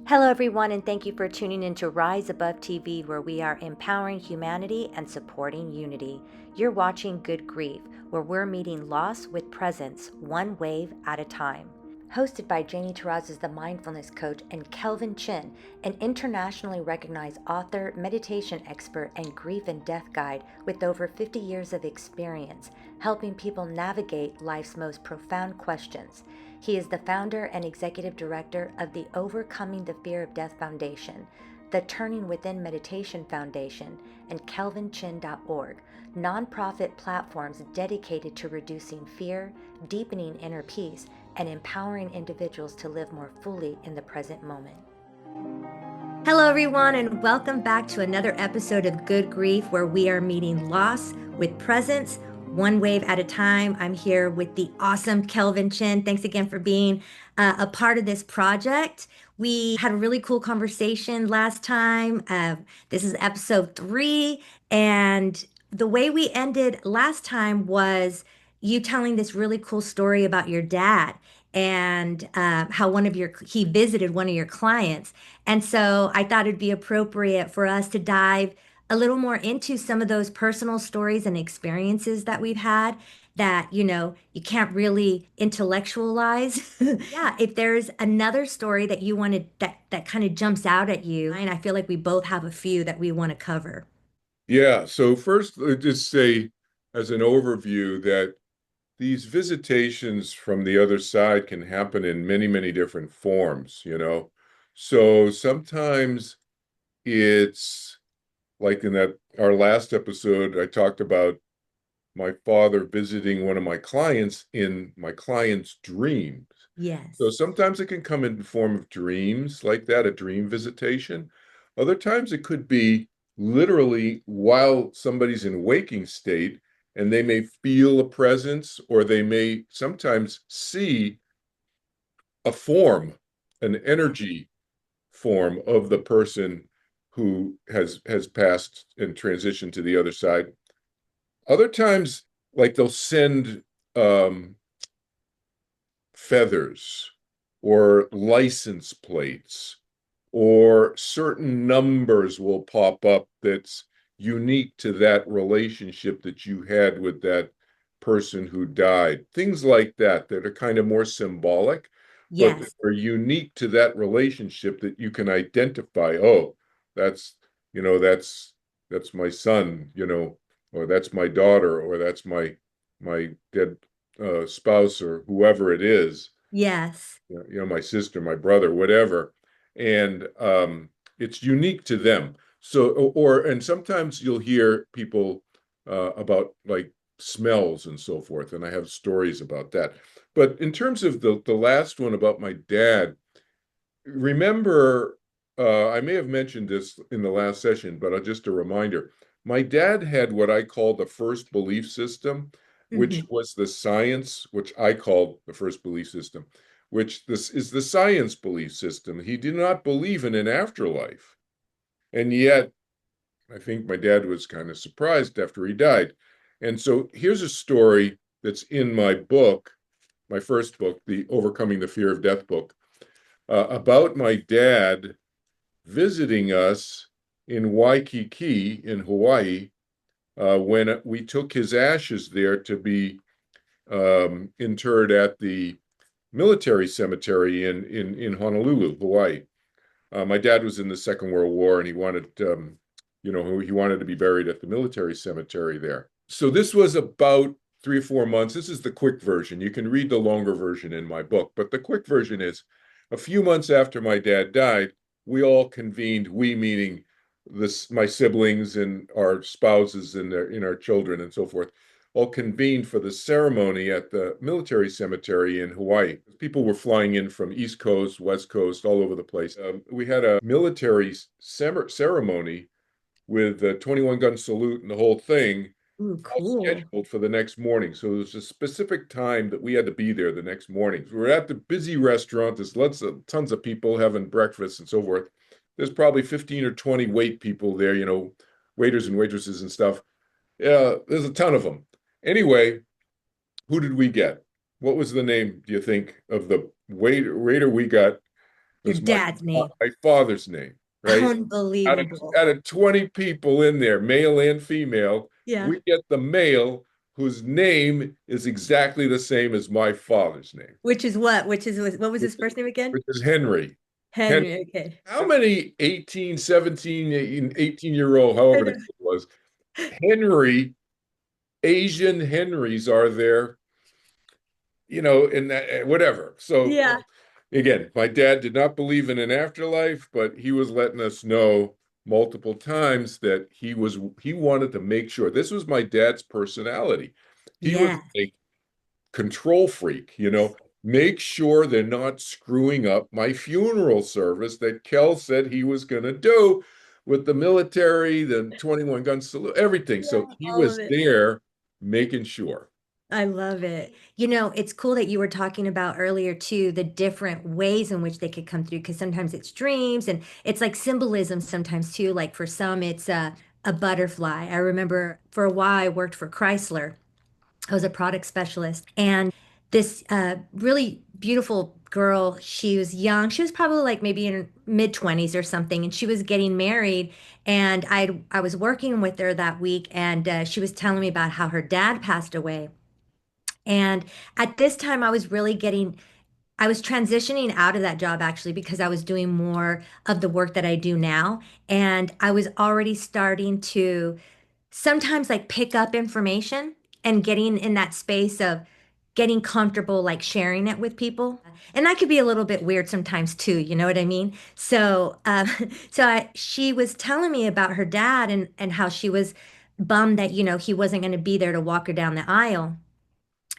Hello, everyone, and thank you for tuning in to Rise Above TV, where we are empowering humanity and supporting unity. You're watching Good Grief, where we're meeting loss with presence, one wave at a time. Hosted by Janie Terrazas, the Mindfulness Coach, and Kelvin Chin, an internationally recognized author, meditation expert, and grief and death guide with over 50 years of experience, helping people navigate life's most profound questions. He is the founder and executive director of the Overcoming the Fear of Death Foundation, the Turning Within Meditation Foundation, and kelvinchin.org, nonprofit platforms dedicated to reducing fear, deepening inner peace, and empowering individuals to live more fully in the present moment. Hello, everyone, and welcome back to another episode of Good Grief, where we are meeting loss with presence, one wave at a time. I'm here with the awesome Kelvin Chin. Thanks again for being a part of this project. We had a really cool conversation last time. This is episode 3, and the way we ended last time was you telling this really cool story about your dad and how he visited one of your clients. And so I thought it'd be appropriate for us to dive a little more into some of those personal stories and experiences that we've had that, you can't really intellectualize. Yeah, if there's another story that you wanted that kind of jumps out at you, and I feel like we both have a few that we want to cover. Yeah, so first, just say as an overview that these visitations from the other side can happen in many, many different forms. So sometimes it's like in that our last episode, I talked about my father visiting one of my clients in my client's dreams. So Yes. sometimes it can come in the form of dreams like that, a dream visitation. Other times it could be literally while somebody's in waking state and they may feel a presence or they may sometimes see a form, an energy form of the person who has passed and transitioned to the other side. Other times, like they'll send feathers or license plates or certain numbers will pop up that's unique to that relationship that you had with that person who died. Things like that that are kind of more symbolic, but that Yes. are unique to that relationship that you can identify. Oh, that's, that's my son, or that's my daughter, or that's my dead spouse or whoever it is, Yes. my sister, my brother, whatever. And it's unique to them. So, and sometimes you'll hear people about like smells and so forth, and I have stories about that. But in terms of the last one about my dad, remember, I may have mentioned this in the last session, but just a reminder. My dad had what I call the first belief system, which Hmm. was the science, which I called the first belief system, which this is the science belief system. He did not believe in an afterlife. And yet, I think my dad was kind of surprised after he died. And so here's a story that's in my book, my first book, the Overcoming the Fear of Death book, about my dad visiting us in Waikiki in Hawaii when we took his ashes there to be interred at the military cemetery in Honolulu, Hawaii. My dad was in the Second World War and he wanted, he wanted to be buried at the military cemetery there. So this was about 3 or 4 months. This is the quick version. You can read the longer version in my book, but the quick version is a few months after my dad died, we all convened, we meaning my siblings and our spouses and our children and so forth, all convened for the ceremony at the military cemetery in Hawaii. People were flying in from East Coast, West Coast, all over the place. We had a military ceremony with a 21 gun salute and the whole thing, Ooh, all cool. scheduled for the next morning. So there was a specific time that we had to be there the next morning. So we're at the busy restaurant. There's tons of people having breakfast and so forth. There's probably 15 or 20 wait people there, waiters and waitresses and stuff. Yeah, there's a ton of them. Anyway, who did we get? What was the name, do you think, of the waiter we got? Your was dad's name. my father's name, right? Unbelievable. Out of 20 people in there, male and female, Yeah. we get the male whose name is exactly the same as my father's name, Which is what? What was which his first name again? which is Henry. Henry. Henry. Okay. How many 18, 17, 18-year-old, I however the know. kid was, Henry, Asian Henrys are there, in that, whatever. So Yeah. again, my dad did not believe in an afterlife, but he was letting us know multiple times that he wanted to make sure this was my dad's personality. He was Yeah. a control freak, make sure they're not screwing up my funeral service that Kel said he was going to do with the military, the 21 gun salute, everything. So Yeah. he All of was it. there making sure. I love it. It's cool that you were talking about earlier too, the different ways in which they could come through, because sometimes it's dreams and it's like symbolism sometimes too. Like for some, it's a butterfly. I remember for a while I worked for Chrysler. I was a product specialist, and this really beautiful girl, she was young. She was probably like maybe in her mid 20s or something, and she was getting married. And I was working with her that week, and she was telling me about how her dad passed away. And at this time, I was transitioning out of that job actually because I was doing more of the work that I do now. And I was already starting to sometimes like pick up information and getting in that space of getting comfortable like sharing it with people. And that could be a little bit weird sometimes too, you know what I mean? So she was telling me about her dad and how she was bummed that, he wasn't going to be there to walk her down the aisle.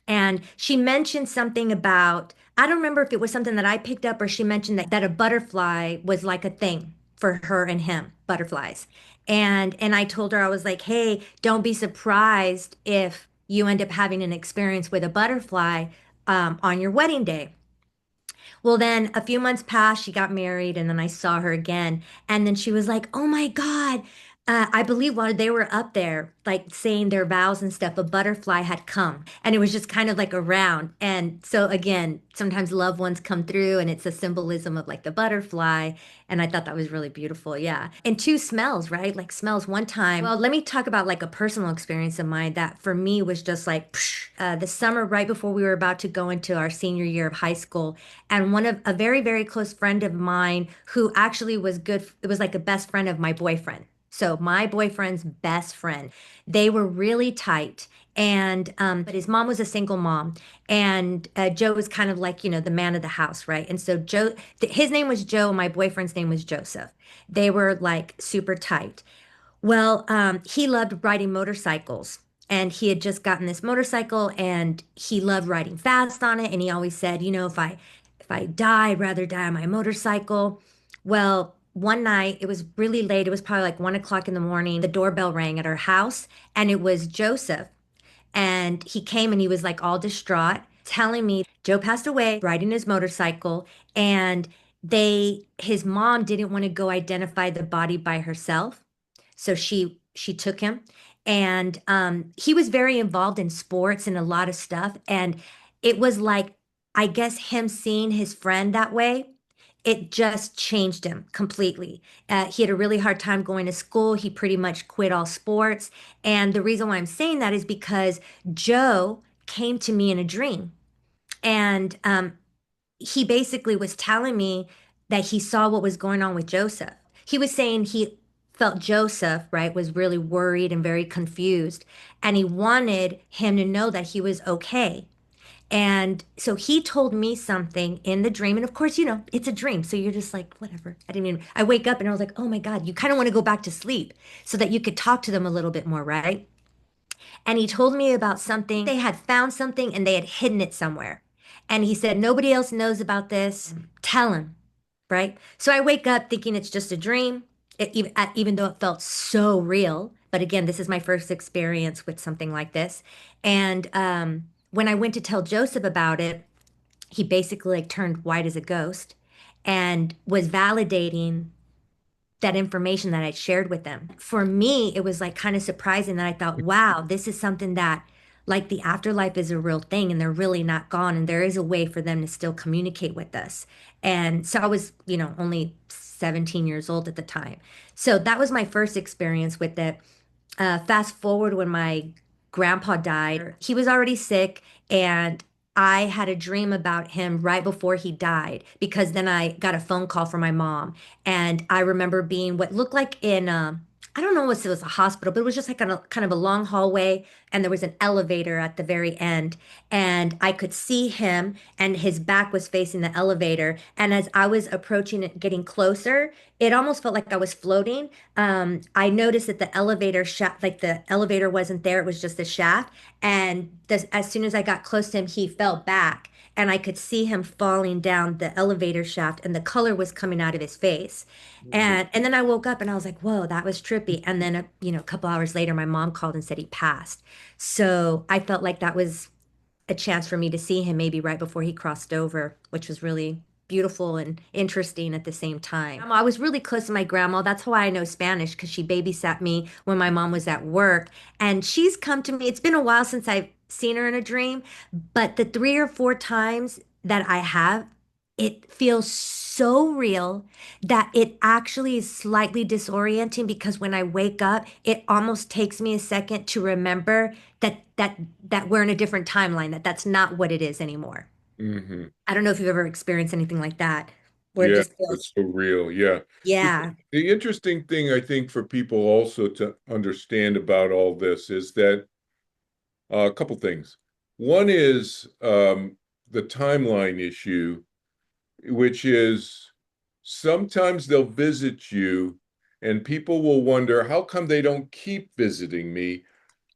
And she mentioned something about, I don't remember if it was something that I picked up or she mentioned that a butterfly was like a thing for her and him, butterflies. And I told her, I was like, hey, don't be surprised if you end up having an experience with a butterfly on your wedding day. Well, then a few months passed, she got married, and then I saw her again. And then she was like, oh my God. I believe while they were up there, like saying their vows and stuff, a butterfly had come and it was just kind of like around. And so, again, sometimes loved ones come through and it's a symbolism of like the butterfly. And I thought that was really beautiful. Yeah. And two smells, right? Like smells one time. Well, let me talk about like a personal experience of mine that for me was just like the summer right before we were about to go into our senior year of high school. And one of a very, very close friend of mine who actually was good, it was like a best friend of my boyfriend. So my boyfriend's best friend, they were really tight. And but his mom was a single mom, and Joe was kind of like the man of the house, right? And so his name was Joe, and my boyfriend's name was Joseph. They were like super tight. Well, he loved riding motorcycles, and he had just gotten this motorcycle, and he loved riding fast on it. And he always said, if I die, I'd rather die on my motorcycle. Well, one night it was really late. It was probably like 1 o'clock in the morning. The doorbell rang at our house, and it was Joseph. And he came and he was like all distraught, telling me Joe passed away riding his motorcycle, and his mom didn't want to go identify the body by herself. So she took him, and he was very involved in sports and a lot of stuff. And it was like, I guess him seeing his friend that way, it just changed him completely. He had a really hard time going to school. He pretty much quit all sports. And the reason why I'm saying that is because Joe came to me in a dream, and he basically was telling me that he saw what was going on with Joseph. He was saying he felt Joseph, right, was really worried and very confused. And he wanted him to know that he was okay. And so he told me something in the dream. And of course, it's a dream. So you're just like, whatever. I wake up and I was like, oh my God, you kind of want to go back to sleep so that you could talk to them a little bit more, right? And he told me about something. They had found something and they had hidden it somewhere. And he said, nobody else knows about this. Tell him, right? So I wake up thinking it's just a dream, even though it felt so real. But again, this is my first experience with something like this. And when I went to tell Joseph about it, he basically like turned white as a ghost and was validating that information that I shared with them. For me, it was like kind of surprising that I thought, wow, this is something that like the afterlife is a real thing and they're really not gone and there is a way for them to still communicate with us. And so I was, only 17 years old at the time. So that was my first experience with it. Fast forward when my grandpa died, he was already sick, and I had a dream about him right before he died because then I got a phone call from my mom. And I remember being what looked like I don't know if it was a hospital, but it was just like kind of a long hallway, and there was an elevator at the very end. And I could see him, and his back was facing the elevator. And as I was approaching it, getting closer, it almost felt like I was floating. I noticed that the elevator shaft, like the elevator wasn't there, it was just a shaft. And as soon as I got close to him, he fell back, and I could see him falling down the elevator shaft, and the color was coming out of his face. Mhm. And then I woke up and I was like, whoa, that was trippy. And then a couple hours later, my mom called and said he passed. So I felt like that was a chance for me to see him maybe right before he crossed over, which was really beautiful and interesting at the same time. I was really close to my grandma. That's why I know Spanish, because she babysat me when my mom was at work. And she's come to me. It's been a while since I've seen her in a dream, but the 3 or 4 times that I have, it feels so real that it actually is slightly disorienting because when I wake up, it almost takes me a second to remember that we're in a different timeline, that's not what it is anymore. Mhm. I don't know if you've ever experienced anything like that, where it Yeah, just that's feels, so real. Yeah. The, yeah. the interesting thing I think for people also to understand about all this is that a couple things. One is the timeline issue, which is sometimes they'll visit you and people will wonder, how come they don't keep visiting me?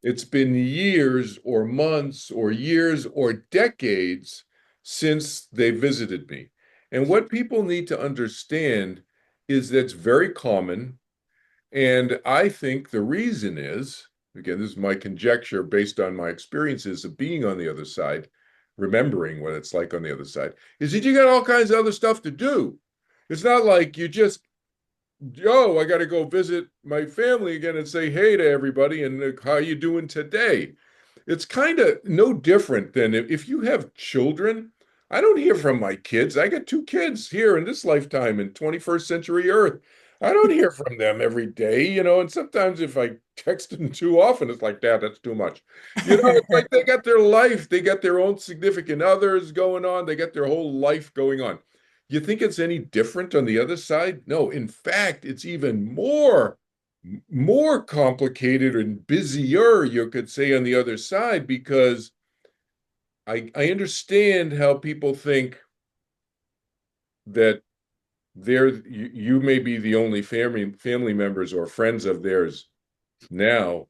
It's been years or months or years or decades since they visited me. And what people need to understand is that's very common. And I think the reason is, again, this is my conjecture based on my experiences of being on the other side, remembering what it's like on the other side, is that you got all kinds of other stuff to do. It's not like you just, oh, I got to go visit my family again and say hey to everybody and how you doing today? It's kind of no different than if you have children. I don't hear from my kids. I got 2 kids here in this lifetime in 21st century Earth. I don't hear from them every day, and sometimes if I text them too often, it's like, Dad, that's too much. It's like they got their life, they got their own significant others going on, they got their whole life going on. You think it's any different on the other side? No, in fact, it's even more complicated and busier, you could say, on the other side, because I understand how people think that you may be the only family members or friends of theirs now,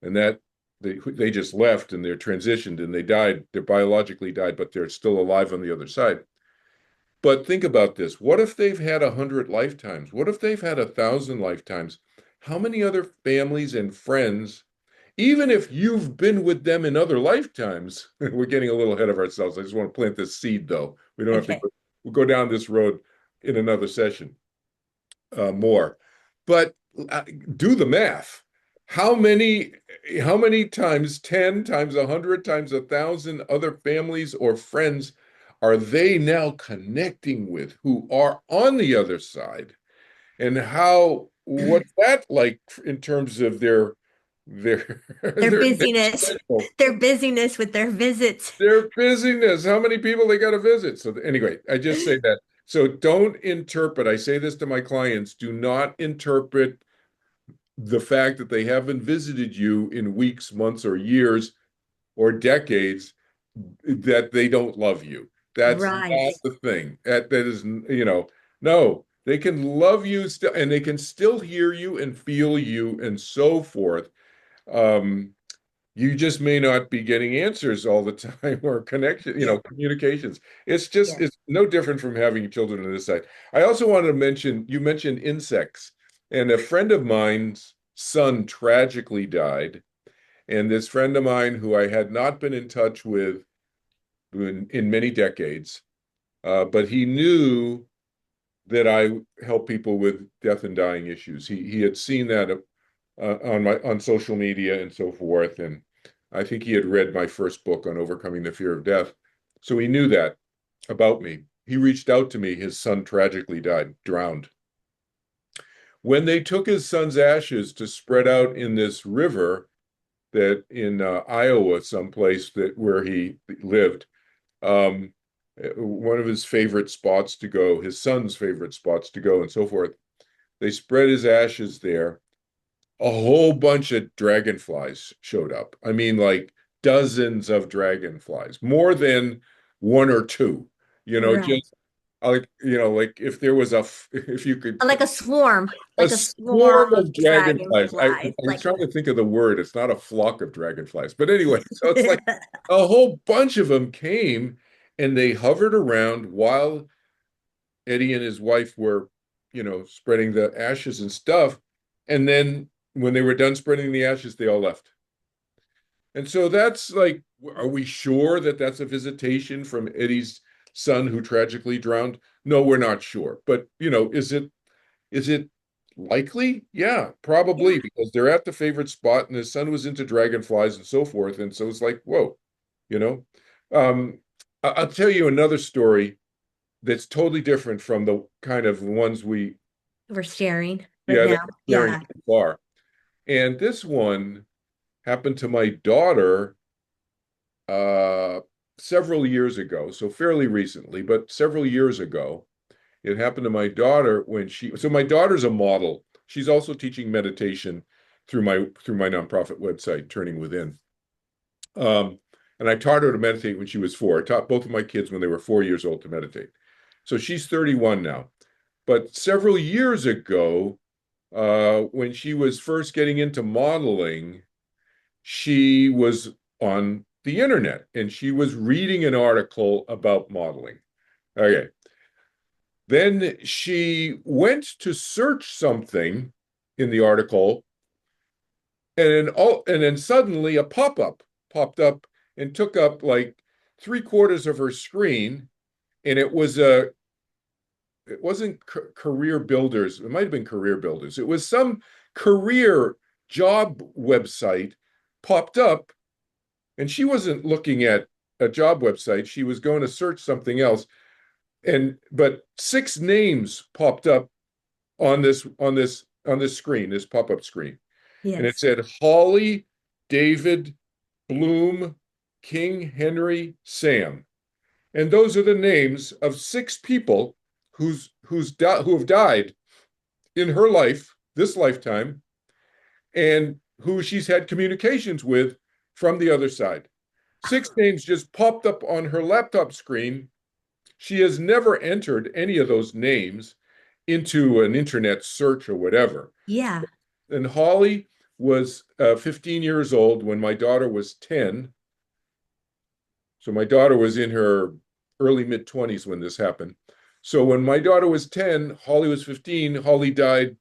and that they just left and they're transitioned and they died, they're biologically died, but they're still alive on the other side. But think about this. What if they've had 100 lifetimes? What if they've had 1,000 lifetimes? How many other families and friends, even if you've been with them in other lifetimes, we're getting a little ahead of ourselves. I just want to plant this seed, though. We don't have to Okay. go, we'll go down this road in another session more. But uh, do the math. How many, how many times 10 times 100 times 1,000 other families or friends are they now connecting with who are on the other side? And what's that like in terms of their Their their busyness, schedule, their busyness with their visits. their busyness, how many people they got to visit? So anyway, I just say that. So don't interpret, I say this to my clients, do not interpret the fact that they haven't visited you in weeks, months, or years or decades that they don't love you. That's Right. not the thing. That is, no, they can love you still and they can still hear you and feel you and so forth. Um, you just may not be getting answers all the time or connection, Yeah. communications. Yeah. It's no different from having children on this side. I also wanted to mention, you mentioned insects, and a friend of mine's son tragically died. And this friend of mine who I had not been in touch with in many decades, but he knew that I help people with death and dying issues. He had seen that on social media and so forth, and I think he had read my first book on overcoming the fear of death. So he knew that about me. He reached out to me. His son tragically died, drowned. When they took his son's ashes to spread out in this river that in Iowa, someplace that where he lived, um, one of his favorite spots to go, his son's favorite spots to go, and so forth. They spread his ashes there. A whole bunch of dragonflies showed up. I mean, like dozens of dragonflies, more than one or two. Right. Just like like if there was if you could a Like a swarm swarm of of dragonflies. I dragonflies. was Like, trying to think of the word. It's not a flock of dragonflies, but anyway, so it's like a whole bunch of them came and they hovered around while Eddie and his wife were, spreading the ashes and stuff. And then when they were done spreading the ashes, they all left. And so that's like, are we sure that that's a visitation from Eddie's son who tragically drowned? No, we're not sure. But, is it likely? Yeah, yeah, probably, because they're at the favorite spot and his son was into dragonflies and so forth. And so it's like, whoa, you know. Um, I'll tell you another story that's totally different from the kind of ones we, we're sharing right yeah, now. that we're sharing Yeah. so far. And this one happened to my daughter uh, several years ago, so fairly recently, but several years ago. It happened to my daughter so my daughter's a model. She's also teaching meditation through my nonprofit website, Turning Within. Um, and I taught her to meditate when she was 4. I taught both of my kids when they were 4 years old to meditate. So she's 31 now. But several years ago, when she was first getting into modeling, she was on the internet and she was reading an article about modeling. Okay. Then she went to search something in the article, and then suddenly a pop-up popped up and took up like three-quarters of her screen, and it wasn't career builders. It might have been career builders. It was some career job website popped up, and she wasn't looking at a job website. She was going to search something else. But 6 names popped up on this screen, this pop-up screen. And it Yes. said Holly, David, Bloom, King, Henry, Sam. And those are the names of 6 people who have died in her life, this lifetime, and who she's had communications with from the other side. 6 names just popped up on her laptop screen. She has never entered any of those names into an internet search or whatever. Yeah. And Holly was 15 years old when my daughter was 10. So my daughter was in her early mid 20s when this happened. So when my daughter was 10, Holly was 15. Holly died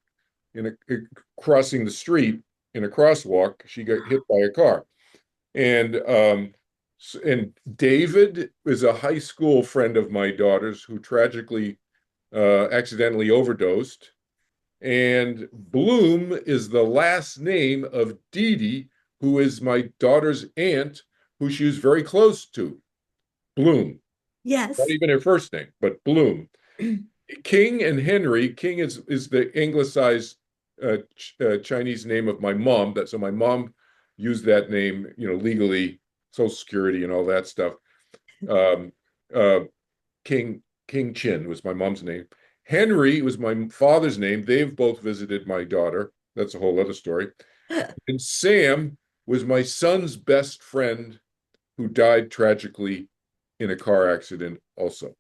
crossing the street in a crosswalk. She got hit by a car. And David is a high school friend of my daughter's who tragically accidentally overdosed. And Bloom is the last name of Dee Dee, who is my daughter's aunt, who she was very close to. Bloom, not Yes. even her first name, but Bloom. King and Henry. King is the anglicized Chinese name of my mom. So my mom used that name, legally, Social Security and all that stuff. Um, uh, King Chin was my mom's name. Henry was my father's name. They've both visited my daughter. That's a whole other story. And Sam was my son's best friend who died tragically in a car accident also.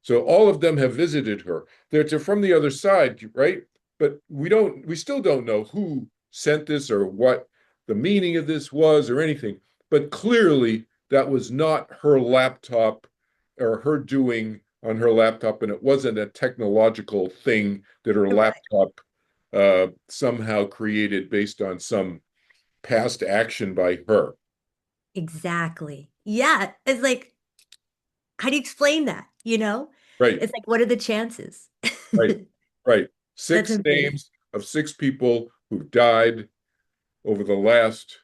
So all of them have visited her. They're from the other side, right? But we still don't know who sent this or what the meaning of this was or anything. But clearly that was not her laptop or her doing on her laptop, and it wasn't a technological thing that her Right. laptop somehow created based on some past action by her. Exactly. Yeah. It's like, how do you explain that? Right, It's like, what are the chances? right, right. That's Six amazing. names of 6 people who died over the last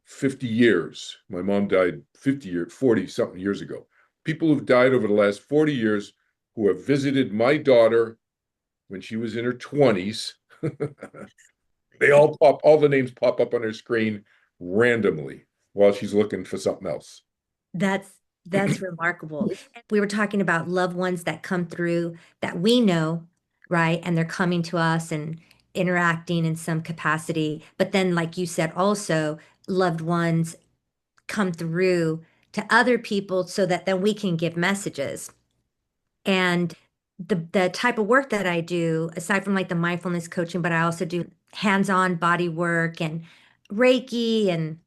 50 years. My mom died 50 years, 40 something years ago. People who've died over the last 40 years who have visited my daughter when she was in her 20s. All the names pop up on her screen randomly while she's looking for something else. That's that's remarkable. We were talking about loved ones that come through that we know, right? And they're coming to us and interacting in some capacity. But then, like you said, also loved ones come through to other people so that then we can give messages. And the type of work that I do, aside from like the mindfulness coaching, but I also do hands-on body work and Reiki and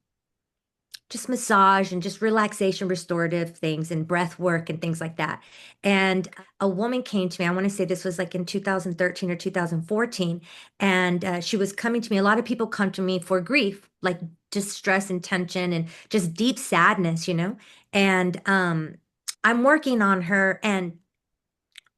just massage and just relaxation, restorative things and breath work and things like that. And a woman came to me, I want to say this was like in 2013 or 2014, and she was coming to me. A lot of people come to me for grief, like just stress and tension and just deep sadness, you know? And I'm working on her and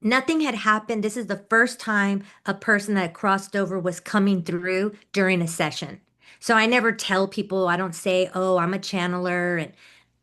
nothing had happened. This is the first time a person that crossed over was coming through during a session. So I never tell people, I don't say, oh, I'm a channeler and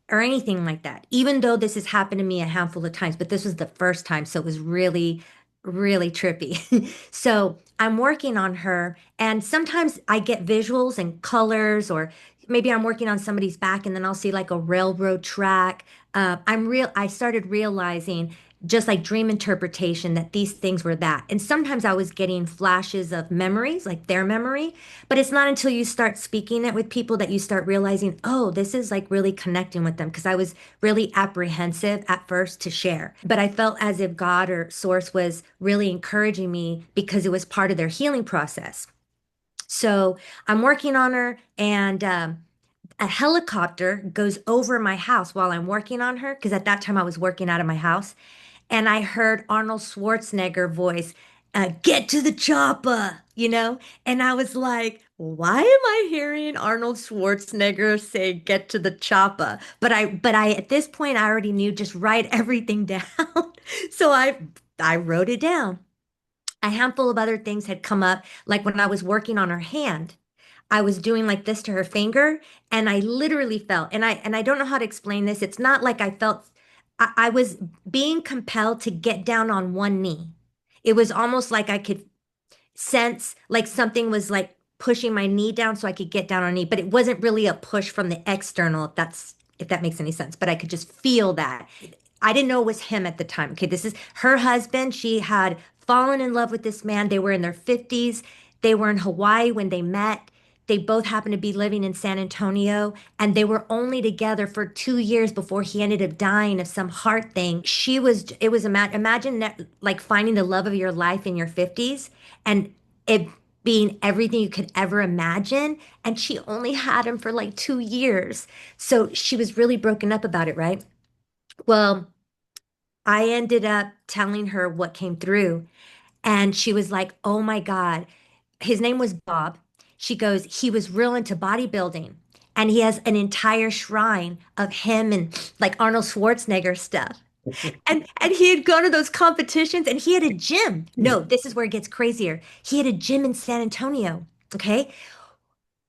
or anything like that, even though this has happened to me a handful of times, but this was the first time. So it was really, really trippy. So I'm working on her, and sometimes I get visuals and colors, or maybe I'm working on somebody's back, and then I'll see like a railroad track. I started realizing just like dream interpretation that these things were that. And sometimes I was getting flashes of memories, like their memory, but it's not until you start speaking it with people that you start realizing, oh, this is like really connecting with them. Because I was really apprehensive at first to share, but I felt as if God or source was really encouraging me because it was part of their healing process. So I'm working on her, and a helicopter goes over my house while I'm working on her. Because at that time I was working out of my house, and I heard Arnold Schwarzenegger voice, get to the chopper, you know? And I was like, why am I hearing Arnold Schwarzenegger say get to the chopper? But I at this point I already knew just write everything down. So I wrote it down. A handful of other things had come up, like when I was working on her hand. I was doing like this to her finger, and I literally felt, and I don't know how to explain this. It's not like I felt I was being compelled to get down on one knee. It was almost like I could sense like something was like pushing my knee down so I could get down on knee, but it wasn't really a push from the external, if that makes any sense. But I could just feel that. I didn't know it was him at the time. Okay, this is her husband. She had fallen in love with this man. They were in their 50s. They were in Hawaii when they met. They both happened to be living in San Antonio, and they were only together for 2 years before he ended up dying of some heart thing. It was, imagine that, like finding the love of your life in your 50s and it being everything you could ever imagine. And she only had him for like 2 years. So she was really broken up about it, right? Well, I ended up telling her what came through. And she was like, oh my God. His name was Bob. She goes, he was real into bodybuilding. And he has an entire shrine of him and like Arnold Schwarzenegger stuff. And he had gone to those competitions and he had a gym. No, this is where it gets crazier. He had a gym in San Antonio. Okay.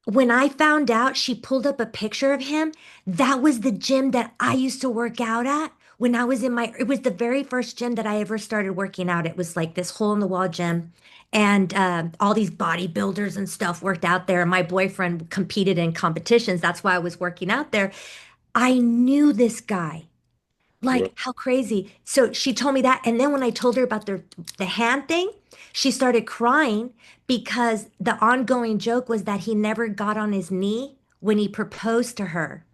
When I found out she pulled up a picture of him, that was the gym that I used to work out at when I was it was the very first gym that I ever started working out. It was like this hole in the wall gym. And all these bodybuilders and stuff worked out there. And my boyfriend competed in competitions. That's why I was working out there. I knew this guy. Well, Like, how crazy. So she told me that. And then when I told her about the hand thing, she started crying because the ongoing joke was that he never got on his knee when he proposed to her.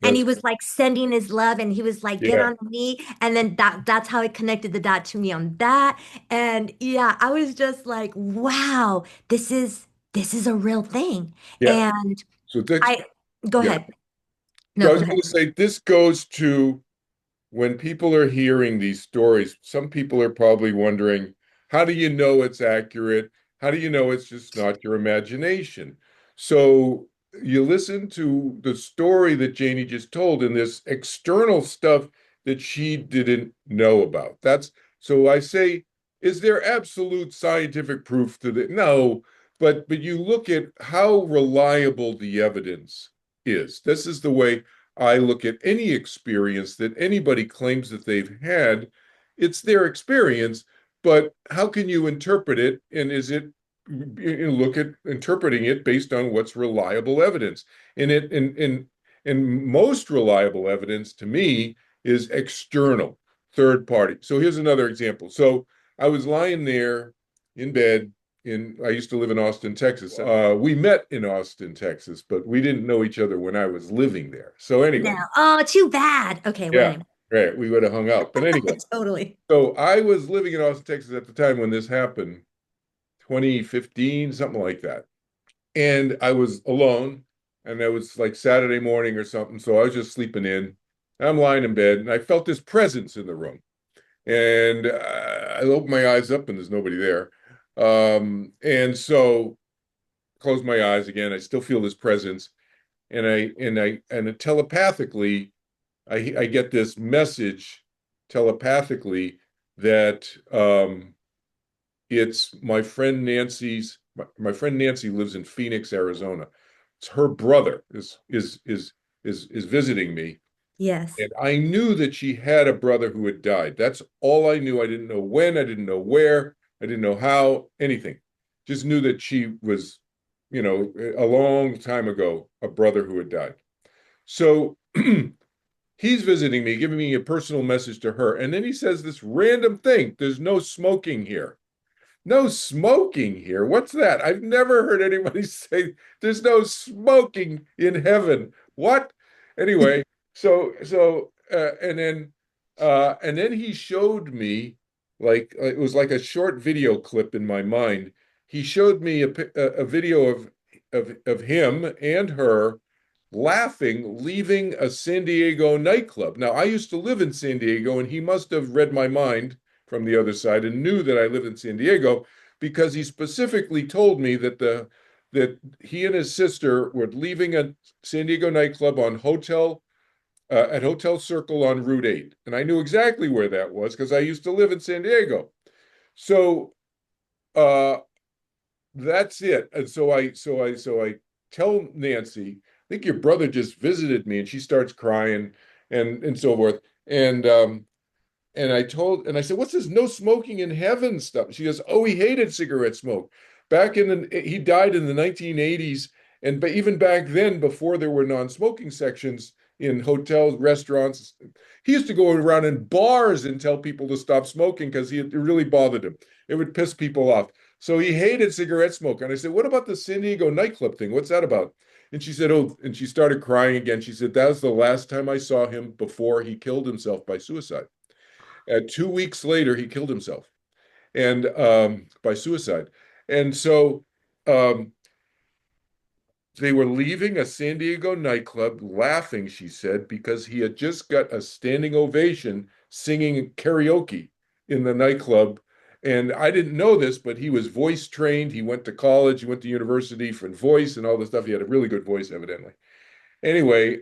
And he that's was like sending his love and he was like, get yeah, on the knee. And then that's how it connected the dot to me on that. And yeah, I was just like, wow, this is a real thing. yeah. And So that's I go yeah. ahead. So No, I go was ahead. going to say this goes to when people are hearing these stories, some people are probably wondering, how do you know it's accurate? How do you know it's just not your imagination? So you listen to the story that Janie just told and this external stuff that she didn't know about. That's so I say, is there absolute scientific proof to that? No, but you look at how reliable the evidence is. This is the way I look at any experience that anybody claims that they've had. It's their experience, but how can you interpret it? And is it you look at interpreting it based on what's reliable evidence? And and most reliable evidence to me is external, third party. So here's another example. So I was lying there in bed I used to live in Austin, Texas. We met in Austin, Texas, but we didn't know each other when I was living there. So No. anyway, Oh, too bad. Okay, well, yeah, anyway. right. We would have hung out. But anyway, Totally. so I was living in Austin, Texas at the time when this happened, 2015, something like that. And I was alone, and it was like Saturday morning or something. So I was just sleeping in. I'm lying in bed, and I felt this presence in the room. And I opened my eyes up, and there's nobody there. And so close my eyes again. I still feel this presence, and telepathically, I get this message telepathically that it's my friend Nancy's. My friend Nancy lives in Phoenix, Arizona. It's her brother is visiting me, Yes. and I knew that she had a brother who had died. That's all I knew. I didn't know when, I didn't know where, I didn't know how, anything. Just knew that she was, a long time ago, a brother who had died. So he's visiting me, giving me a personal message to her. And then he says this random thing: there's no smoking here. No smoking here. What's that? I've never heard anybody say there's no smoking in heaven. What? Anyway, and then he showed me like it was like a short video clip in my mind. He showed me a video of him and her laughing, leaving a San Diego nightclub. Now, I used to live in San Diego, and he must have read my mind from the other side and knew that I lived in San Diego because he specifically told me that he and his sister were leaving a San Diego nightclub on at Hotel Circle on Route 8. And I knew exactly where that was because I used to live in San Diego. So uh, that's it. And so I tell Nancy, I think your brother just visited me, and she starts crying and so forth. And I said, what's this no smoking in heaven stuff? She goes, oh, he hated cigarette smoke. He died in the 1980s. But even back then, before there were non-smoking sections in hotels, restaurants, he used to go around in bars and tell people to stop smoking because it really bothered him. It would piss people off. So he hated cigarette smoke. And I said, what about the San Diego nightclub thing? What's that about? And she said, oh, and she started crying again. She said, that was the last time I saw him before he killed himself by suicide. 2 weeks later, he killed himself and by suicide. And so um, they were leaving a San Diego nightclub laughing, she said, because he had just got a standing ovation singing karaoke in the nightclub. And I didn't know this, but he was voice trained. He went to college, he went to university for voice and all this stuff. He had a really good voice, evidently. Anyway,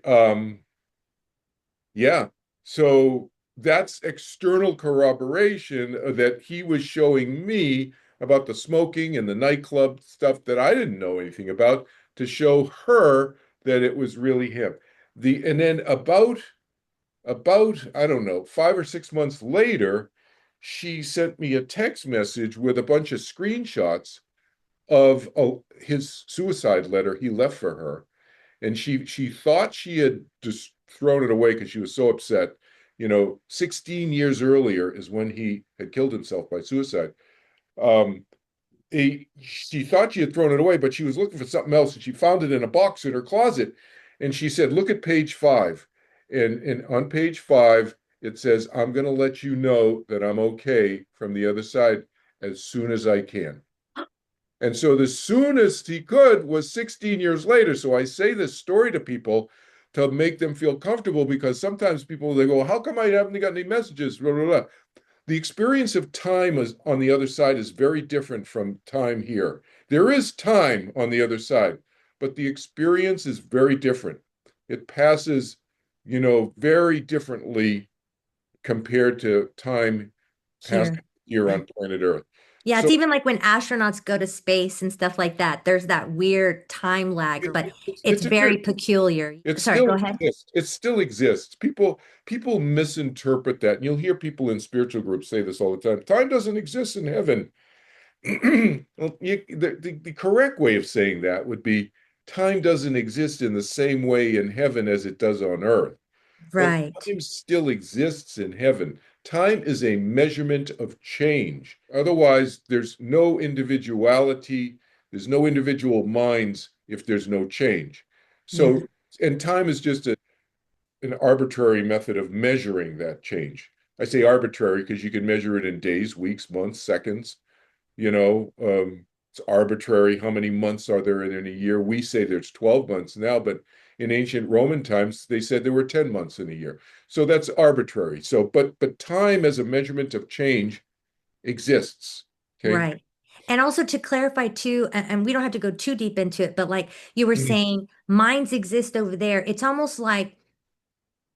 yeah. So that's external corroboration that he was showing me about the smoking and the nightclub stuff that I didn't know anything about to show her that it was really him. And then about I don't know, 5 or 6 months later, she sent me a text message with a bunch of screenshots of his suicide letter he left for her, and she thought she had just thrown it away because she was so upset. 16 years earlier is when he had killed himself by suicide. Um, she thought she had thrown it away, but she was looking for something else, and she found it in a box in her closet. And she said, "Look at page 5." And on page 5, it says, "I'm going to let you know that I'm okay from the other side as soon as I can." And so the soonest he could was 16 years later. So I say this story to people to make them feel comfortable because sometimes people they go, how come I haven't got any messages? Blah, blah, blah. The experience of time on the other side is very different from time here. There is time on the other side, but the experience is very different. It passes, very differently compared to time passed Here. here on planet Earth. Yeah, it's So even like when astronauts go to space and stuff like that. There's that weird time lag, but it's it's very peculiar. it Sorry, still go ahead. exists. It still exists. People misinterpret that, and you'll hear people in spiritual groups say this all the time. Time doesn't exist in heaven. Well, the correct way of saying that would be time doesn't exist in the same way in heaven as it does on earth. But Right. time still exists in heaven. Time is a measurement of change. Otherwise, there's no individuality, there's no individual minds if there's no change. Yeah. So, and time is just an arbitrary method of measuring that change. I say arbitrary because you can measure it in days, weeks, months, seconds. It's arbitrary. How many months are there in a year? We say there's 12 months now, but in ancient Roman times, they said there were 10 months in a year. So that's arbitrary. So, but time as a measurement of change exists. Okay. Right. And also to clarify too, and we don't have to go too deep into it, but like you were Mhm. saying, minds exist over there. It's almost like,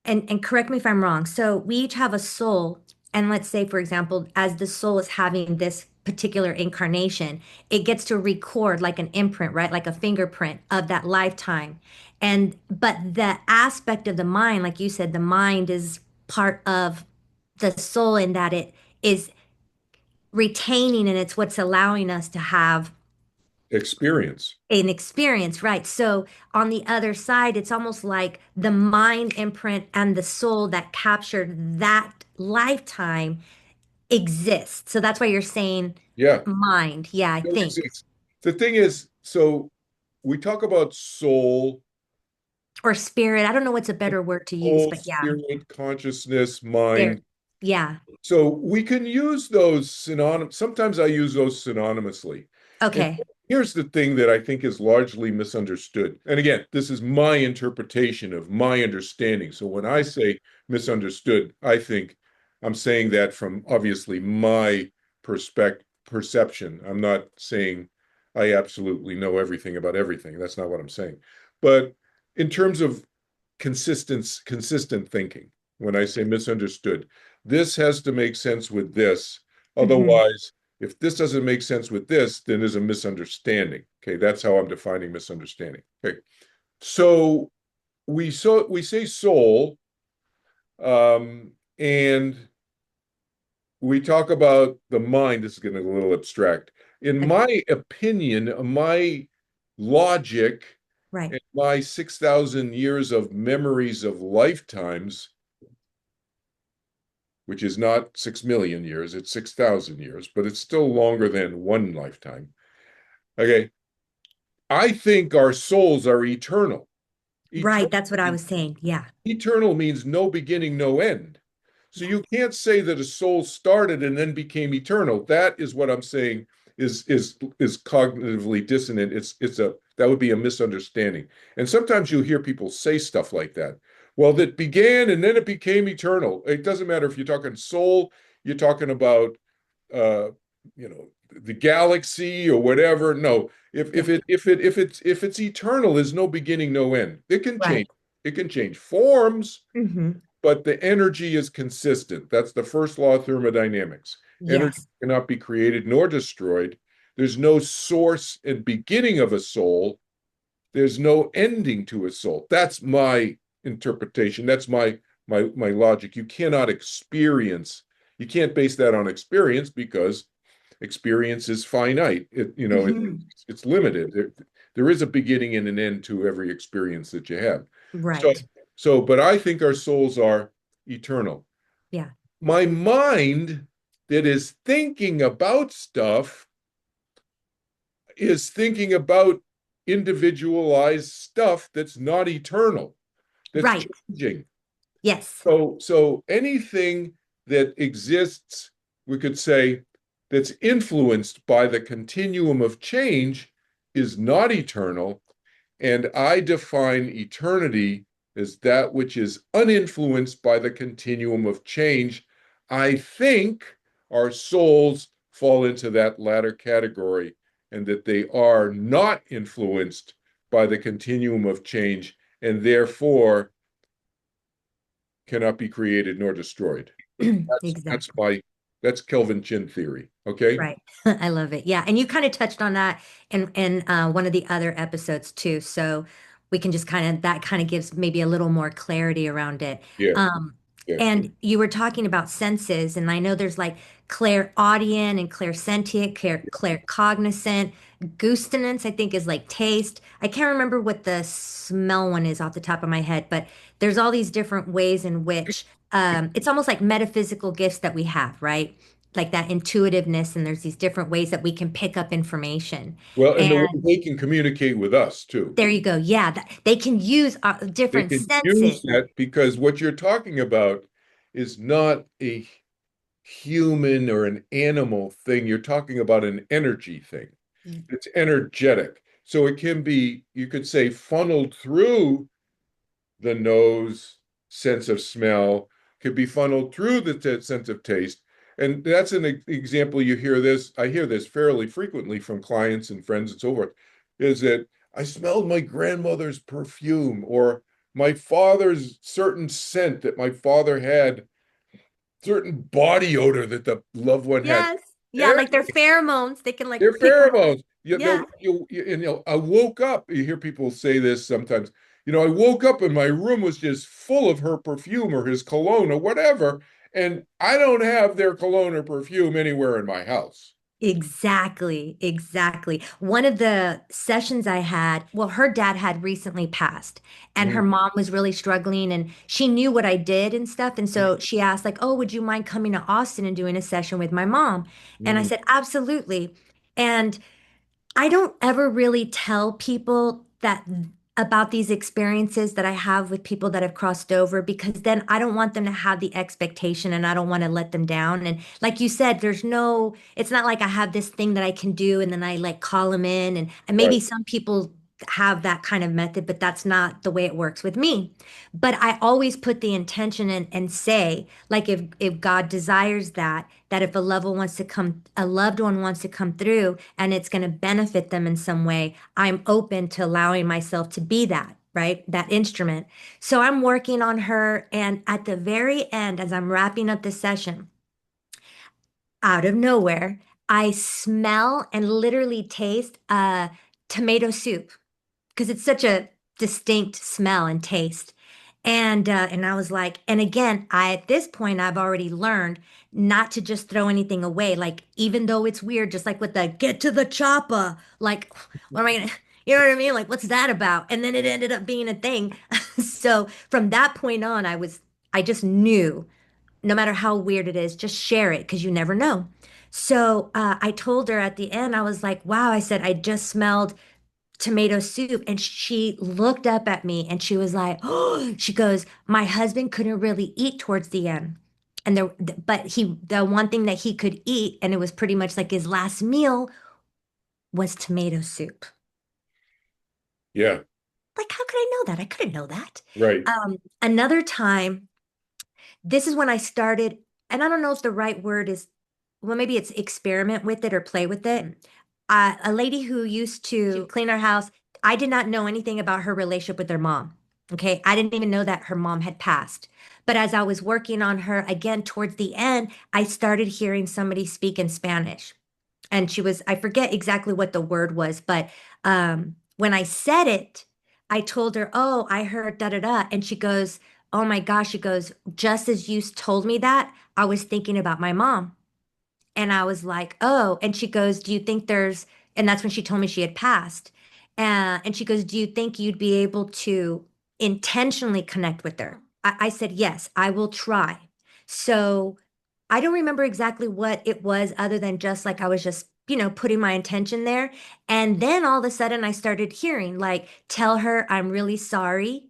and correct me if I'm wrong. So we each have a soul, and let's say, for example, as the soul is having this particular incarnation, it gets to record like an imprint, right? Like a fingerprint of that lifetime. And but the aspect of the mind, like you said, the mind is part of the soul in that it is retaining and it's what's allowing us to have Experience. an experience, right? So on the other side, it's almost like the mind imprint and the soul that captured that lifetime exists. So that's why you're saying Yeah. mind. Yeah, I Still think. exists. The thing is, so we talk about soul, Or spirit. I don't know what's a better word to use, soul, but yeah. spirit, consciousness, There. mind. Yeah. So we can use those synonymous. Sometimes I use those synonymously. And Okay. here's the thing that I think is largely misunderstood. And again, this is my interpretation of my understanding. So when I say misunderstood, I think I'm saying that from obviously my perception. I'm not saying I absolutely know everything about everything. That's not what I'm saying. But in terms of consistent thinking, when I say misunderstood, this has to make sense with this. Hmm. Otherwise, if this doesn't make sense with this, then there's a misunderstanding. Okay, that's how I'm defining misunderstanding. Okay, so we say soul, and we talk about the mind. This is getting a little abstract. In Okay. my opinion, my logic, Right. and my 6,000 years of memories of lifetimes, which is not 6 million years, it's 6,000 years, but it's still longer than one lifetime. Okay. I think our souls are eternal. Right. Eternal, That's what I was saying. Yeah. eternal means no beginning, no end. So Yeah. you can't say that a soul started and then became eternal. That is what I'm saying is cognitively dissonant. It's a that would be a misunderstanding. And sometimes you'll hear people say stuff like that. Well, that began and then it became eternal. It doesn't matter if you're talking soul, you're talking about uh, the galaxy or whatever. No, Yeah. if it's eternal, there's no beginning, no end. It can Right. change. It can change forms, Hmm. but the energy is consistent. That's the first law of thermodynamics. Energy Yes. cannot be created nor destroyed. There's no source and beginning of a soul. There's no ending to a soul. That's my interpretation. That's my logic. You cannot experience. You can't base that on experience because experience is finite. Hmm. It's limited. There is a beginning and an end to every experience that you have. So, Right. but I think our souls are eternal. Yeah. My mind that is thinking about stuff is thinking about individualized stuff that's not eternal, that's Right. changing. Yes. So anything that exists, we could say, that's influenced by the continuum of change is not eternal. And I define eternity as that which is uninfluenced by the continuum of change. I think our souls fall into that latter category and that they are not influenced by the continuum of change and therefore cannot be created nor destroyed. That's Exactly. my That's Kelvin Chin theory. Okay. Right. I love it. Yeah. And you kind of touched on that in one of the other episodes too. So we can just kind of, that kind of gives maybe a little more clarity around it. Yeah. Um, Yeah. and you were talking about senses, and I know there's like clairaudient and clairsentient, claircognizant, gustinance, I think is like taste. I can't remember what the smell one is off the top of my head, but there's all these different ways in which it's almost like metaphysical gifts that we have, right? Like that intuitiveness, and there's these different ways that we can pick up information. Well, and the way And they can communicate with us too. there you go. Yeah, they can use They different can use senses. that because what you're talking about is not a human or an animal thing. You're talking about an energy thing. It's energetic. So it can be, you could say, funneled through the nose, sense of smell, could be funneled through the sense of taste. And that's an example you hear this, I hear this fairly frequently from clients and friends and so forth, is that I smelled my grandmother's perfume or my father's certain scent that my father had, certain body odor that the loved one had. Yes. Yeah, like their pheromones. They can They're like pick them up. pheromones. Yeah. I woke up. You hear people say this sometimes. I woke up and my room was just full of her perfume or his cologne or whatever, and I don't have their cologne or perfume anywhere in my house. Exactly, exactly. One of the sessions I had, well, her dad had recently passed, and her Mm, mom was really struggling, and she knew what I did and stuff. And so she asked, like, "Oh, would you mind coming to Austin and doing a session with my mom?" And I mm, said, "Absolutely." And I don't ever really tell people that about these experiences that I have with people that have crossed over, because then I don't want them to have the expectation and I don't want to let them down. And like you said, it's not like I have this thing that I can do and then I like call them in, and right, maybe some people have that kind of method, but that's not the way it works with me. But I always put the intention in and say, like, if God desires that if a loved one wants to come through and it's going to benefit them in some way, I'm open to allowing myself to be that, right? That instrument. So I'm working on her. And at the very end, as I'm wrapping up the session, out of nowhere, I smell and literally taste tomato soup, because it's such a distinct smell and taste. And I was like, and again, I at this point I've already learned not to just throw anything away. Like, even though it's weird, just like with the get to the chopper, like, what am I gonna, you know what I mean? Like, what's that about? And then it ended up being a thing. So from that point on, I just knew, no matter how weird it is, just share it because you never know. So I told her at the end, I was like, wow, I said, I just smelled tomato soup. And she looked up at me and she was like, oh, she goes, my husband couldn't really eat towards the end. And the one thing that he could eat, and it was pretty much like his last meal, was tomato soup. yeah, Like, how could I know that? I couldn't know that. right. Another time, this is when I started, and I don't know if the right word is, well, maybe it's experiment with it or play with it. A lady who used to clean our house, I did not know anything about her relationship with her mom. Okay. I didn't even know that her mom had passed. But as I was working on her again towards the end, I started hearing somebody speak in Spanish. And I forget exactly what the word was, but when I said it, I told her, "Oh, I heard da da da." And she goes, "Oh my gosh." She goes, "Just as you told me that, I was thinking about my mom." And I was like, "Oh." And she goes, "Do you think and that's when she told me she had passed. And she goes, "Do you think you'd be able to intentionally connect with her?" I said, "Yes, I will try." So I don't remember exactly what it was other than just like I was just, putting my intention there. And then all of a sudden I started hearing, like, tell her I'm really sorry,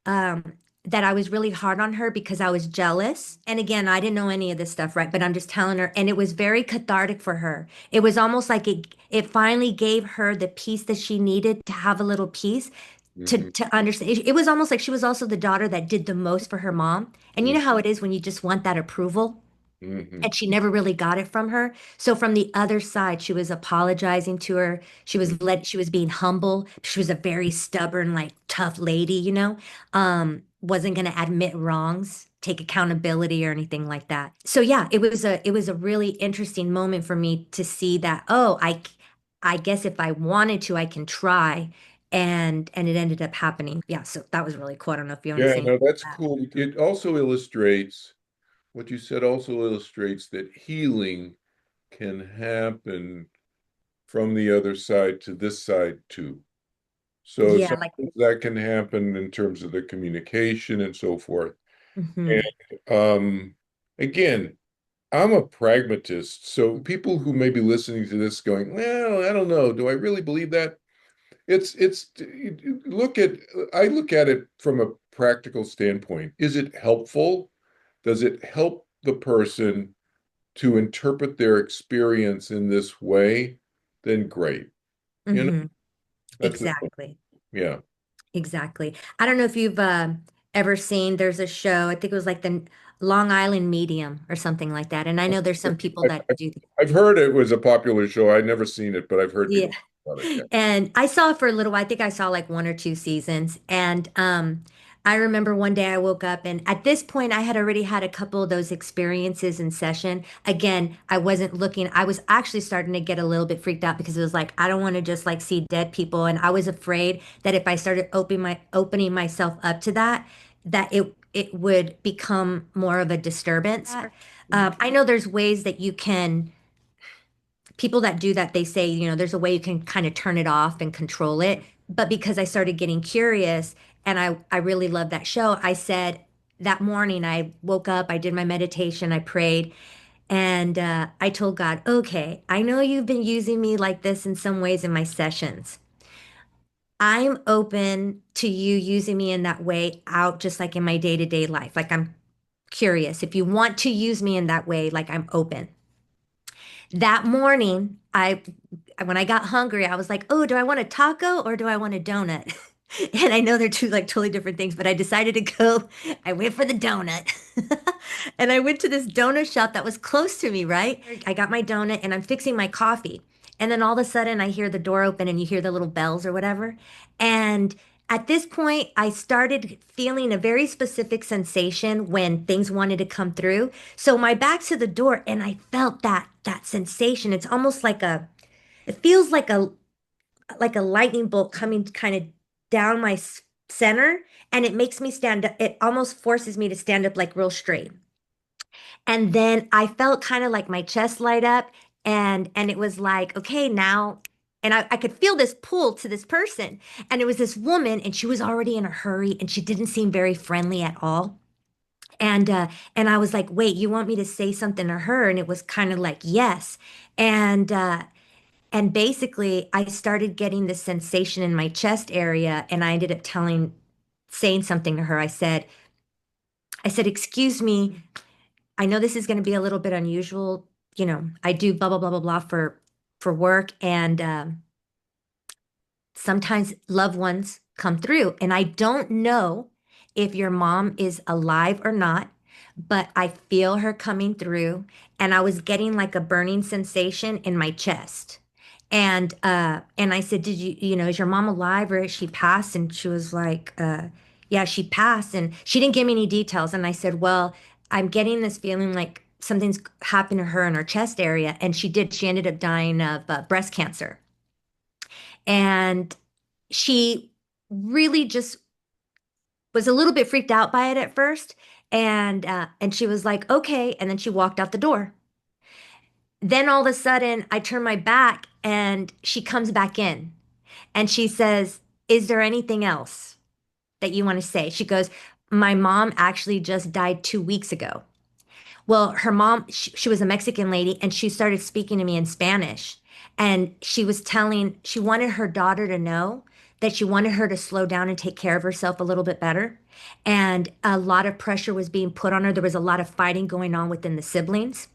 um, that I was really hard on her because I was jealous. And again, I didn't know any of this stuff, right? But I'm just telling her, and it was very cathartic for her. It was almost like it finally gave her the peace that she needed to have a little peace Hmm. to understand. It was almost like she was also the daughter that did the most for her mom. And you know how it is when you just want that approval? Hmm. And she never really got it from her. So from the other side, she was apologizing to her. She was being humble. She was a very stubborn, like tough lady, wasn't going to admit wrongs take accountability or anything like that. So yeah, it was a really interesting moment for me to see that, oh, I guess if I wanted to, I can try. And it ended up happening. Yeah, so that was really cool. I don't know if you want to Yeah, say anything no, that's about cool. It also illustrates what you said, also illustrates that healing can happen from the other side to this side too. that. So Yeah, like sometimes that can happen in terms of the communication and so forth. hmm And again, I'm a pragmatist. So people who may be listening to this going, well, I don't know, do I really believe that? It's look at I look at it from a practical standpoint. Is it helpful? Does it help the person to interpret their experience in this way? Then great. You know, hmm that's the exactly. yeah. Exactly. I don't know if you've ever seen, there's a show, I think it was like the Long Island Medium or something like that. And I know there's some people I, that do. I've heard it was a popular show. I've never seen it, but I've heard Yeah. people talk about it. Yeah. And I saw it for a little while. I think I saw like one or two seasons. And I remember one day I woke up and at this point I had already had a couple of those experiences in session. Again, I wasn't looking, I was actually starting to get a little bit freaked out because it was like I don't want to just like see dead people. And I was afraid that if I started opening myself up to that, that it would become more of a disturbance. I know there's ways that you can people that do that, they say, there's a way you can kind of turn it off and control it. But because I started getting curious and I really love that show, I said that morning I woke up, I did my meditation, I prayed, and I told God, okay, I know you've been using me like this in some ways in my sessions. I'm open to you using me in that way out, just like in my day-to-day life. Like I'm curious. If you want to use me in that way, like I'm open. That morning, when I got hungry, I was like, "Oh, do I want a taco or do I want a donut?" And I know they're two like totally different things, but I decided to go. I went for the donut. And I went to this donut shop that was close to me, right? I got my donut and I'm fixing my coffee. And then all of a sudden I hear the door open and you hear the little bells or whatever. And at this point, I started feeling a very specific sensation when things wanted to come through. So my back's to the door and I felt that sensation. It's almost like it feels like a lightning bolt coming kind of down my center, and it makes me stand up. It almost forces me to stand up like real straight. And then I felt kind of like my chest light up, and it was like, okay, now. And I could feel this pull to this person. And it was this woman, and she was already in a hurry, and she didn't seem very friendly at all. And I was like, wait, you want me to say something to her? And it was kind of like, yes. And and basically, I started getting this sensation in my chest area, and I ended up saying something to her. I said, excuse me, I know this is going to be a little bit unusual. I do blah blah blah blah blah for work, and sometimes loved ones come through. And I don't know if your mom is alive or not, but I feel her coming through. And I was getting like a burning sensation in my chest. And I said, is your mom alive or has she passed? And she was like, yeah, she passed. And she didn't give me any details. And I said, well, I'm getting this feeling like something's happened to her in her chest area. And she did. She ended up dying of breast cancer. And she really just was a little bit freaked out by it at first, and she was like, "Okay," and then she walked out the door. Then all of a sudden, I turn my back, and she comes back in, and she says, "Is there anything else that you want to say?" She goes, "My mom actually just died 2 weeks ago." Well, her mom, she was a Mexican lady, and she started speaking to me in Spanish. And she wanted her daughter to know that she wanted her to slow down and take care of herself a little bit better. And a lot of pressure was being put on her. There was a lot of fighting going on within the siblings.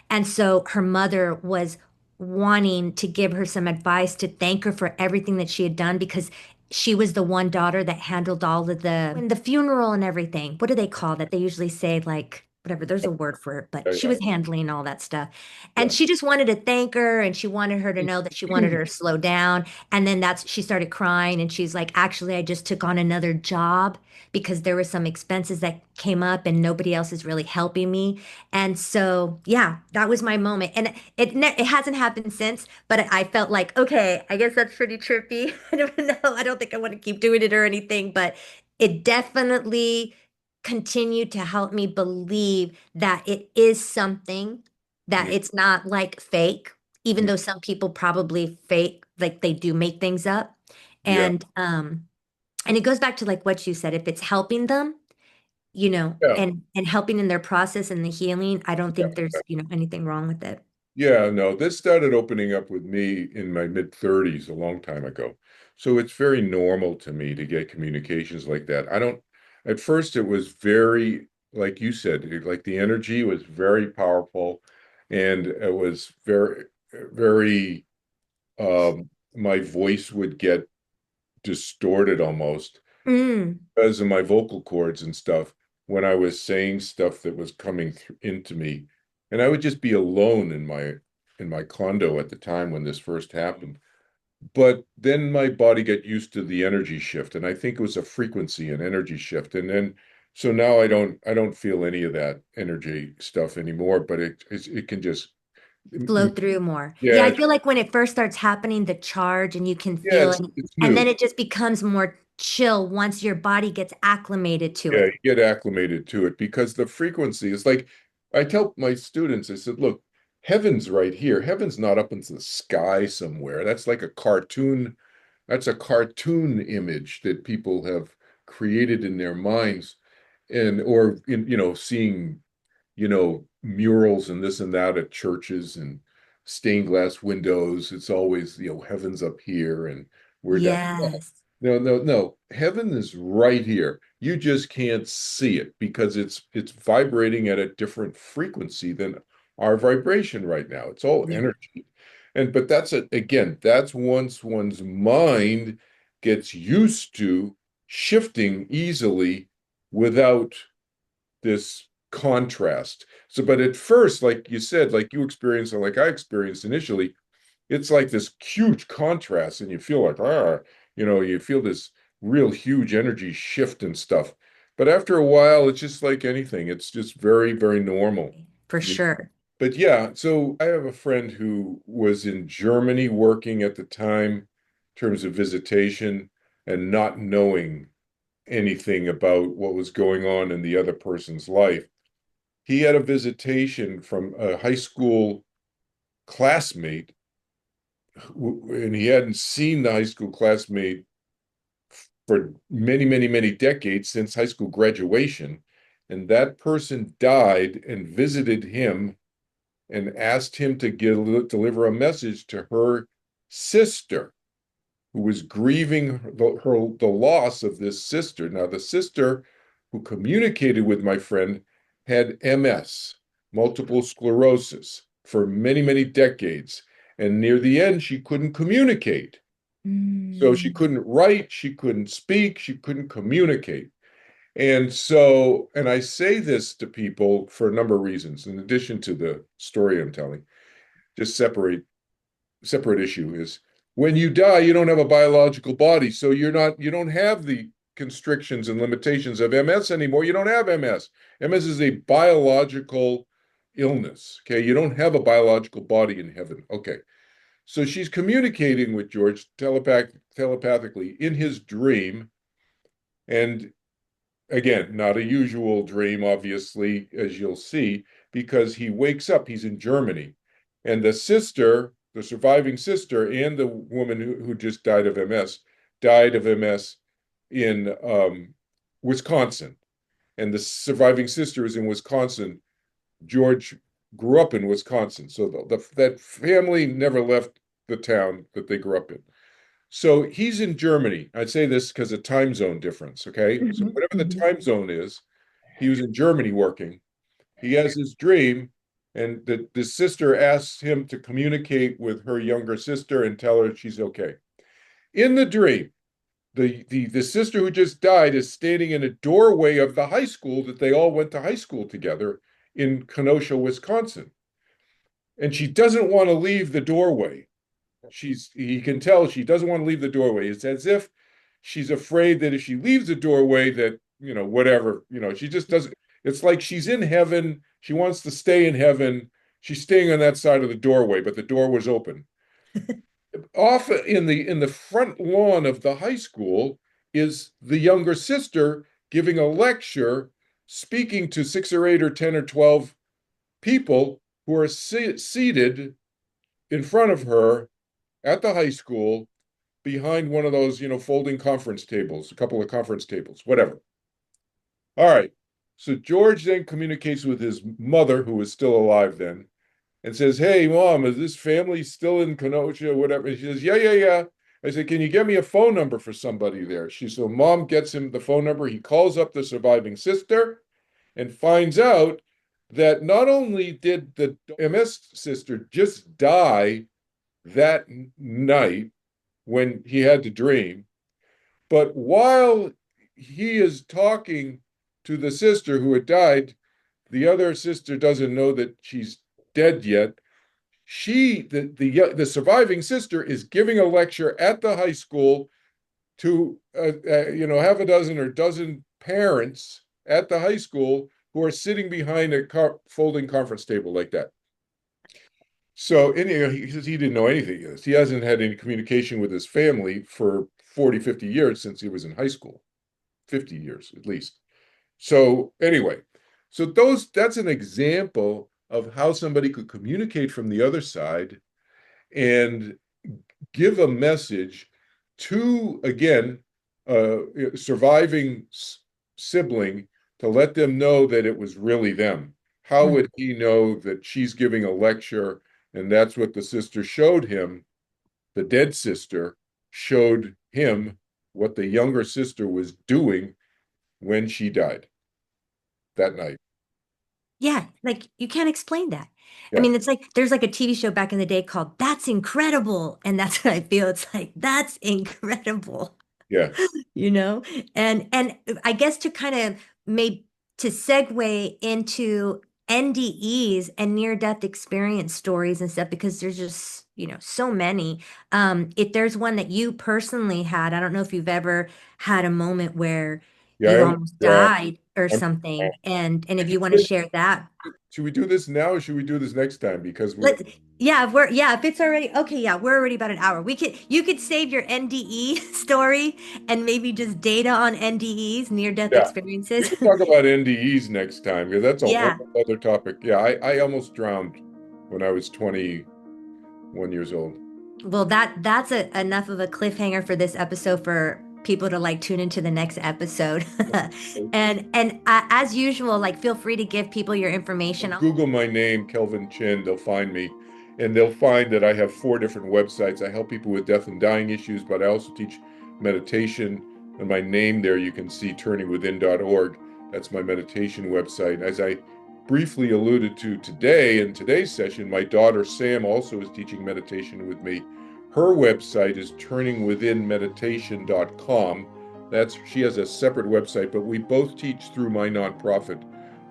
And so her mother was wanting to give her some advice to thank her for everything that she had done because she was the one daughter that handled all of the funeral and everything. What do they call that? They usually say like whatever, there's a word for it, but Yeah, she yeah, was handling all that stuff. And yeah. she just wanted to thank her and she wanted her to know that she wanted her to slow down. And then she started crying and she's like, actually, I just took on another job because there were some expenses that came up and nobody else is really helping me. And so, yeah, that was my moment. And it hasn't happened since, but I felt like, okay, I guess that's pretty trippy. I don't know. I don't think I want to keep doing it or anything, but it definitely continued to help me believe that it is something, that Yeah, it's not like fake, even though some people probably fake, like they do make things up. yeah, And it goes back to like what you said, if it's helping them, yeah. and helping in their process and the healing, I don't think there's, anything wrong with it. Yeah, no, this started opening up with me in my mid-30s a long time ago. So it's very normal to me to get communications like that. I don't, at first it was very, like you said, like the energy was very powerful and it was very, my voice would get distorted almost Mm, because of my vocal cords and stuff when I was saying stuff that was coming into me. And I would just be alone in my condo at the time when this first happened. But then my body got used to the energy shift, and I think it was a frequency and energy shift. And then so now I don't feel any of that energy stuff anymore, but it can just flow through more. Yeah, yeah, I feel like when it first starts happening, the charge and you can yeah, feel it, it's and new. then it just becomes more chill once your body gets acclimated to Yeah, it. you get acclimated to it because the frequency is like I tell my students, I said, look, heaven's right here. Heaven's not up into the sky somewhere. That's like a cartoon. That's a cartoon image that people have created in their minds and or in, seeing murals and this and that at churches and stained glass windows. It's always, heaven's up here and we're down. Yes. No, no, no. Heaven is right here. You just can't see it because it's vibrating at a different frequency than our vibration right now. It's all Yeah. energy. But that's it again, that's once one's mind gets used to shifting easily without this contrast. So, but at first, like you said, like you experienced and like I experienced initially, it's like this huge contrast, and you feel like, you feel this real huge energy shift and stuff. But after a while, it's just like anything. It's just very, very normal. For sure. But yeah, so I have a friend who was in Germany working at the time in terms of visitation and not knowing anything about what was going on in the other person's life. He had a visitation from a high school classmate, and he hadn't seen the high school classmate for many, many, many decades since high school graduation. And that person died and visited him and asked him to deliver a message to her sister, who was grieving the loss of this sister. Now, the sister who communicated with my friend had MS, multiple sclerosis, for many, many decades. And near the end, she couldn't communicate. So she Mm. couldn't write, she couldn't speak, she couldn't communicate. And so, and I say this to people for a number of reasons, in addition to the story I'm telling, just separate issue is when you die, you don't have a biological body. So you don't have the constrictions and limitations of MS anymore. You don't have MS. MS is a biological illness. Okay. You don't have a biological body in heaven. Okay. So she's communicating with George telepathically in his dream. And again, not a usual dream, obviously, as you'll see, because he wakes up, he's in Germany. And the sister, the surviving sister, and the woman who just died of MS in Wisconsin. And the surviving sister is in Wisconsin. George grew up in Wisconsin. So that family never left the town that they grew up in. So he's in Germany. I'd say this because of time zone difference. Okay. So Mhm, whatever the mhm. time zone is, he was in Germany working. He has his dream, and the sister asks him to communicate with her younger sister and tell her she's okay. In the dream, the sister who just died is standing in a doorway of the high school that they all went to high school together, in Kenosha, Wisconsin. And she doesn't want to leave the doorway. He can tell she doesn't want to leave the doorway. It's as if she's afraid that if she leaves the doorway, that, whatever, she just doesn't. It's like she's in heaven. She wants to stay in heaven. She's staying on that side of the doorway, but the door was open. Off in the front lawn of the high school is the younger sister giving a lecture, speaking to 6 or 8 or 10 or 12 people who are seated in front of her at the high school behind one of those, folding conference tables, a couple of conference tables, whatever. All right. So George then communicates with his mother, who was still alive then, and says, "Hey, Mom, is this family still in Kenosha, whatever?" And she says, "Yeah, yeah, yeah." I said, "Can you get me a phone number for somebody there?" So Mom gets him the phone number. He calls up the surviving sister and finds out that not only did the MS sister just die that night when he had the dream, but while he is talking to the sister who had died, the other sister doesn't know that she's dead yet. The surviving sister is giving a lecture at the high school to half a dozen or dozen parents at the high school who are sitting behind a folding conference table like that. So anyhow, he says he didn't know anything of this. He hasn't had any communication with his family for 40, 50 years since he was in high school, 50 years at least. So anyway, that's an example of how somebody could communicate from the other side and give a message to, again, surviving sibling, to let them know that it was really them. How would he know that she's giving a lecture? And that's what the sister showed him. The dead sister showed him what the younger sister was doing when she died that night. Yeah, like you can't explain that. I Yeah, mean, it's like there's like a TV show back in the day called That's Incredible. And that's what I feel. It's like, that's incredible. yeah, you know and I guess to kind of make to segue into NDEs and near death experience stories and stuff, because there's just so many. If there's one that you personally had, I don't know if you've ever had a moment where yeah. I you almost almost drowned. died or I'm, something, and if you want to share that. should we do this now or should we do this next time? Because Let's, if it's already okay, yeah, we're already about an hour. You could save your NDE story and maybe just data on NDEs, near death yeah, we experiences. can talk about NDEs next time because that's a whole Yeah. other topic. Yeah, I almost drowned when I was 21 years old. Well, that's enough of a cliffhanger for this episode for people to like tune into the next episode. And as usual, like feel free to give people your information. Google my name, Kelvin Chin, they'll find me. And they'll find that I have 4 different websites. I help people with death and dying issues, but I also teach meditation. And my name there, you can see turningwithin.org. That's my meditation website. As I briefly alluded to today, in today's session, my daughter Sam also is teaching meditation with me. Her website is turningwithinmeditation.com. She has a separate website, but we both teach through my nonprofit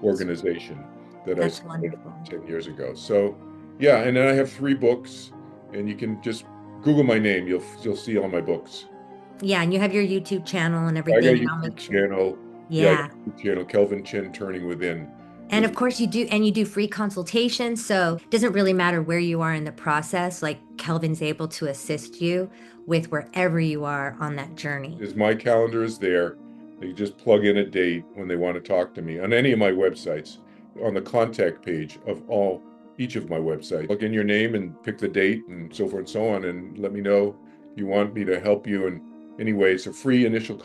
organization that I That's started wonderful. 10 years ago. So, yeah, and then I have 3 books, and you can just Google my name. You'll see all my books. Yeah, and you have your YouTube channel and I got a everything, and I'll YouTube make sure. channel. Yeah, I got Yeah. a YouTube channel, Kelvin Chin Turning Within. And of course you do free consultations, so it doesn't really matter where you are in the process. Like Kelvin's able to assist you with wherever you are on that journey. My calendar is there. They just plug in a date when they want to talk to me on any of my websites, on the contact page of each of my websites. Plug in your name and pick the date and so forth and so on, and let me know if you want me to help you in any way. It's a free initial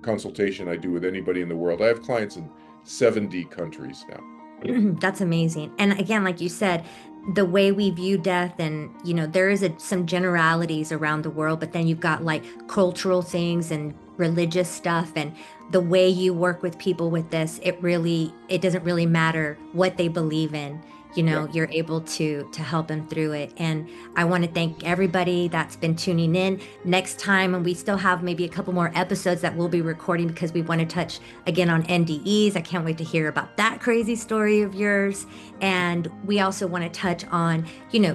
consultation I do with anybody in the world. I have clients in 70 countries now. That's amazing. And again, like you said, the way we view death, and there is some generalities around the world, but then you've got like cultural things and religious stuff, and the way you work with people with this, it doesn't really matter what they believe in. you're able to help them through it. And I want to thank everybody that's been tuning in. Next time, and we still have maybe a couple more episodes that we'll be recording because we want to touch again on NDEs. I can't wait to hear about that crazy story of yours. And we also want to touch on,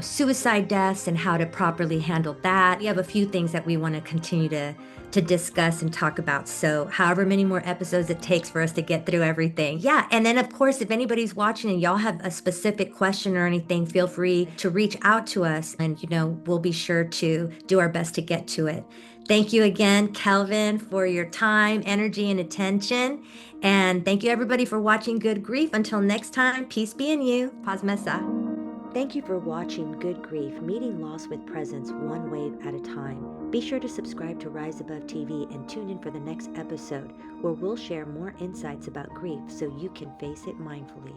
suicide deaths and how to properly handle that. We have a few things that we want to continue to discuss and talk about. So however many more episodes it takes for us to get through everything. Yeah. And then of course, if anybody's watching and y'all have a specific question or anything, feel free to reach out to us and, we'll be sure to do our best to get to it. Thank you again, Kelvin, for your time, energy, and attention. And thank you everybody for watching Good Grief. Until next time, peace be in you. Paz Mesa. Thank you for watching Good Grief, meeting loss with presence one wave at a time. Be sure to subscribe to Rise Above TV and tune in for the next episode where we'll share more insights about grief so you can face it mindfully.